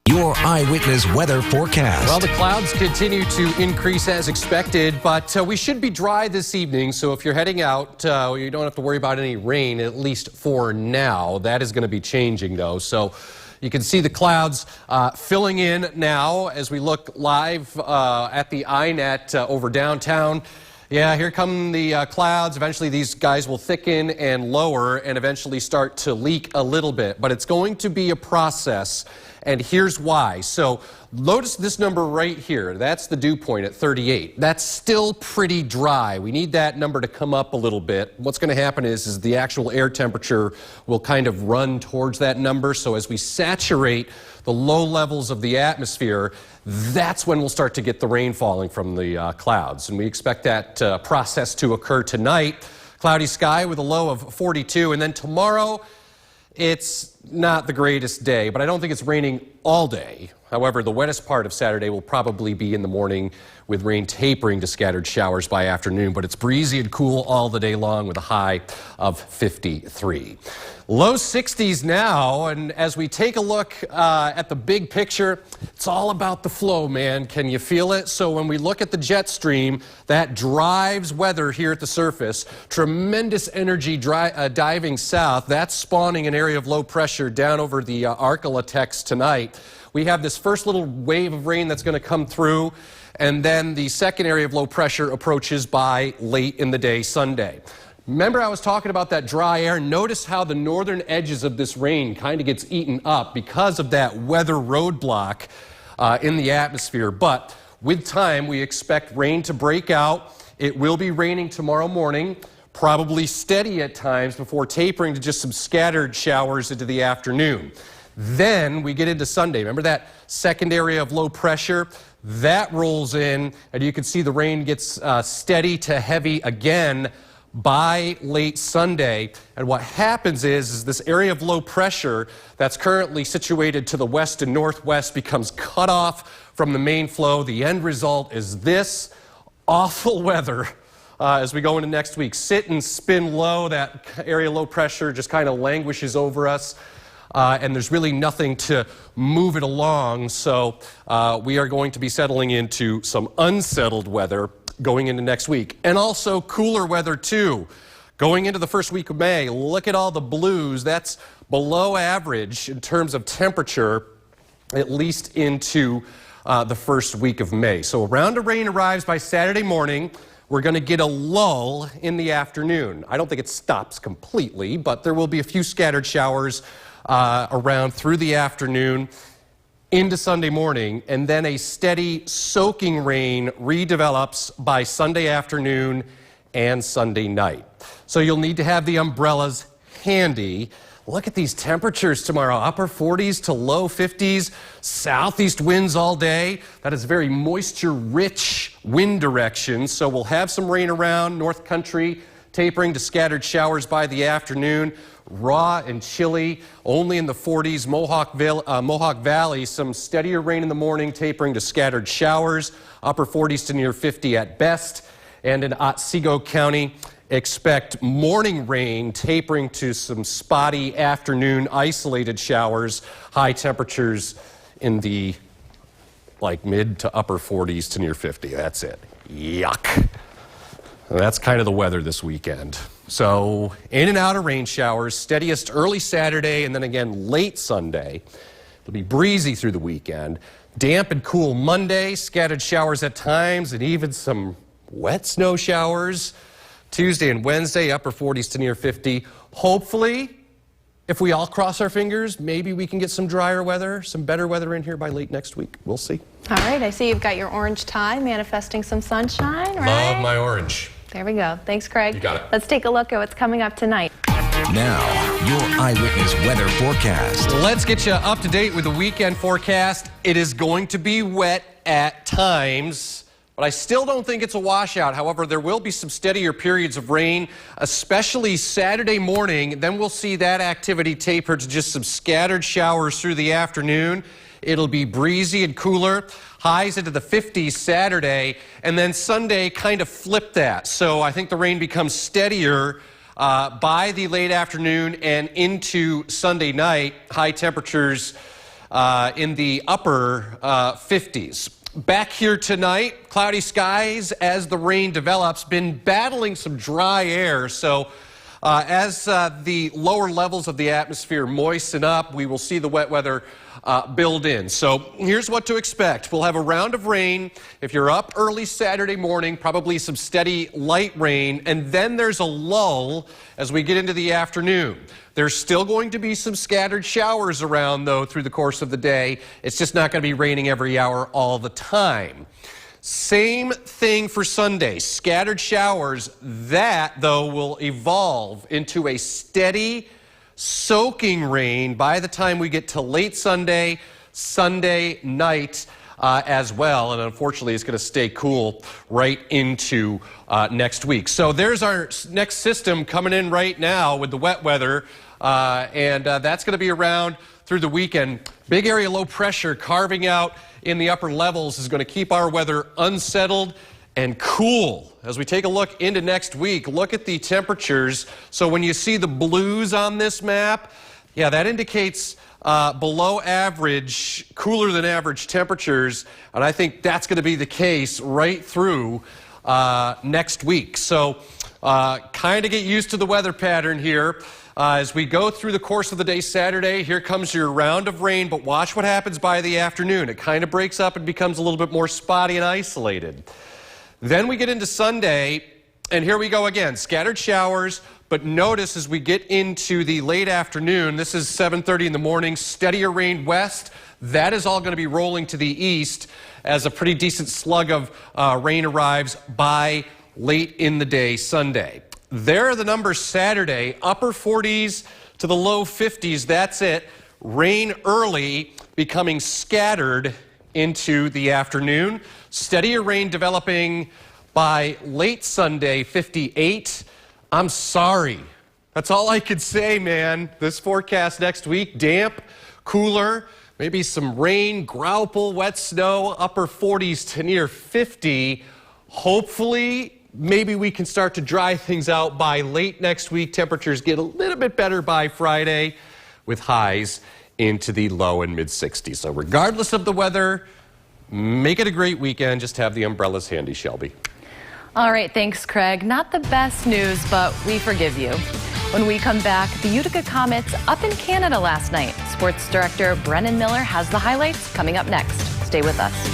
Your eyewitness weather forecast. Well, the clouds continue to increase as expected, but we should be dry this evening. So if you're heading out, you don't have to worry about any rain, at least for now. That is going to be changing, though. So you can see the clouds filling in now as we look live at the iNet over downtown. Yeah, here come the clouds. Eventually these guys will thicken and lower and eventually start to leak a little bit. But it's going to be a process, and here's why. So notice this number right here. That's the dew point at 38. That's still pretty dry. We need that number to come up a little bit. What's going to happen is the actual air temperature will kind of run towards that number. So as we saturate the low levels of the atmosphere, that's when we'll start to get the rain falling from the clouds. And we expect that process to occur tonight. Cloudy sky with a low of 42. And then tomorrow, it's not the greatest day, but I don't think it's raining all day. However, the wettest part of Saturday will probably be in the morning with rain tapering to scattered showers by afternoon, but it's breezy and cool all the day long with a high of 53. Low 60s now, and as we take a look at the big picture, it's all about the flow, man. Can you feel it? So when we look at the jet stream, that drives weather here at the surface. Tremendous energy diving south. That's spawning an area of low pressure down over the Arcalatex tonight. We have this first little wave of rain that's going to come through, and then the second area of low pressure approaches by late in the day Sunday. Remember, I was talking about that dry air. Notice how the northern edges of this rain kind of gets eaten up because of that weather roadblock in the atmosphere. But with time, we expect rain to break out. It will be raining tomorrow morning, probably steady at times before tapering to just some scattered showers into the afternoon. Then we get into Sunday. Remember that second area of low pressure? That rolls in, and you can see the rain gets steady to heavy again by late Sunday. And what happens is this area of low pressure that's currently situated to the west and northwest becomes cut off from the main flow. The end result is this awful weather as we go into next week. Sit and spin low. That area of low pressure just kind of languishes over us. And there's really nothing to move it along. So we are going to be settling into some unsettled weather going into next week. And also cooler weather too. Going into the first week of May, look at all the blues. That's below average in terms of temperature, at least into the first week of May. So a round of rain arrives by Saturday morning. We're going to get a lull in the afternoon. I don't think it stops completely, but there will be a few scattered showers around through the afternoon into Sunday morning, and then a steady soaking rain redevelops by Sunday afternoon and Sunday night. So you'll need to have the umbrellas handy. Look at these temperatures tomorrow, upper 40s to low 50s, southeast winds all day. That is very moisture-rich wind direction, so we'll have some rain around North Country, tapering to scattered showers by the afternoon. Raw and chilly, only in the 40s. Mohawk Valley, some steadier rain in the morning, tapering to scattered showers. Upper 40s to near 50 at best. And in Otsego County, expect morning rain, tapering to some spotty afternoon isolated showers. High temperatures in the mid to upper 40s to near 50. That's it. Yuck. That's kind of the weather this weekend. So in and out of rain showers, steadiest early Saturday and then again late Sunday. It'll be breezy through the weekend. Damp and cool Monday, scattered showers at times and even some wet snow showers. Tuesday and Wednesday, upper 40s to near 50. Hopefully, if we all cross our fingers, maybe we can get some drier weather, some better weather in here by late next week. We'll see. All right, I see you've got your orange tie manifesting some sunshine, right? Love my orange. There we go. Thanks, Craig. You got it. Let's take a look at what's coming up tonight. Now, your eyewitness weather forecast. Let's get you up to date with the weekend forecast. It is going to be wet at times, but I still don't think it's a washout. However, there will be some steadier periods of rain, especially Saturday morning. Then we'll see that activity taper to just some scattered showers through the afternoon. It'll be breezy and cooler. Highs into the 50s Saturday, and then Sunday kind of flipped that. So I think the rain becomes steadier by the late afternoon and into Sunday night. High temperatures in the upper 50s. Back here tonight, cloudy skies as the rain develops. Been battling some dry air, so as the lower levels of the atmosphere moisten up, we will see the wet weather build in. So here's what to expect. We'll have a round of rain. If you're up early Saturday morning, probably some steady light rain, and then there's a lull as we get into the afternoon. There's still going to be some scattered showers around, though, through the course of the day. It's just not going to be raining every hour all the time. Same thing for Sunday. Scattered showers. That, though, will evolve into a steady, soaking rain by the time we get to late Sunday, Sunday night as well. And unfortunately, it's going to stay cool right into next week. So there's our next system coming in right now with the wet weather. And that's going to be around through the weekend. Big area low pressure carving out in the upper levels is going to keep our weather unsettled and cool. As we take a look into next week, look at the temperatures. So when you see the blues on this map, yeah, that indicates below average, cooler than average temperatures. And I think that's going to be the case right through next week. So kind of get used to the weather pattern here. As we go through the course of the day Saturday, here comes your round of rain, but watch what happens by the afternoon. It kind of breaks up and becomes a little bit more spotty and isolated. Then we get into Sunday, and here we go again. Scattered showers, but notice as we get into the late afternoon, this is 7:30 in the morning, steadier rain west. That is all going to be rolling to the east as a pretty decent slug of rain arrives by late in the day Sunday. There are the numbers Saturday, upper 40s to the low 50s. That's it. Rain early, becoming scattered into the afternoon. Steadier rain developing by late Sunday, 58. I'm sorry. That's all I could say, man. This forecast next week, damp, cooler, maybe some rain, grauple, wet snow, upper 40s to near 50. Hopefully, maybe we can start to dry things out by late next week. Temperatures get a little bit better by Friday with highs into the low and mid 60s. So regardless of the weather, make it a great weekend. Just have the umbrellas handy, Shelby. All right, thanks, Craig. Not the best news, but we forgive you. When we come back, the Utica Comets up in Canada last night. Sports director Brennan Miller has the highlights coming up next. Stay with us.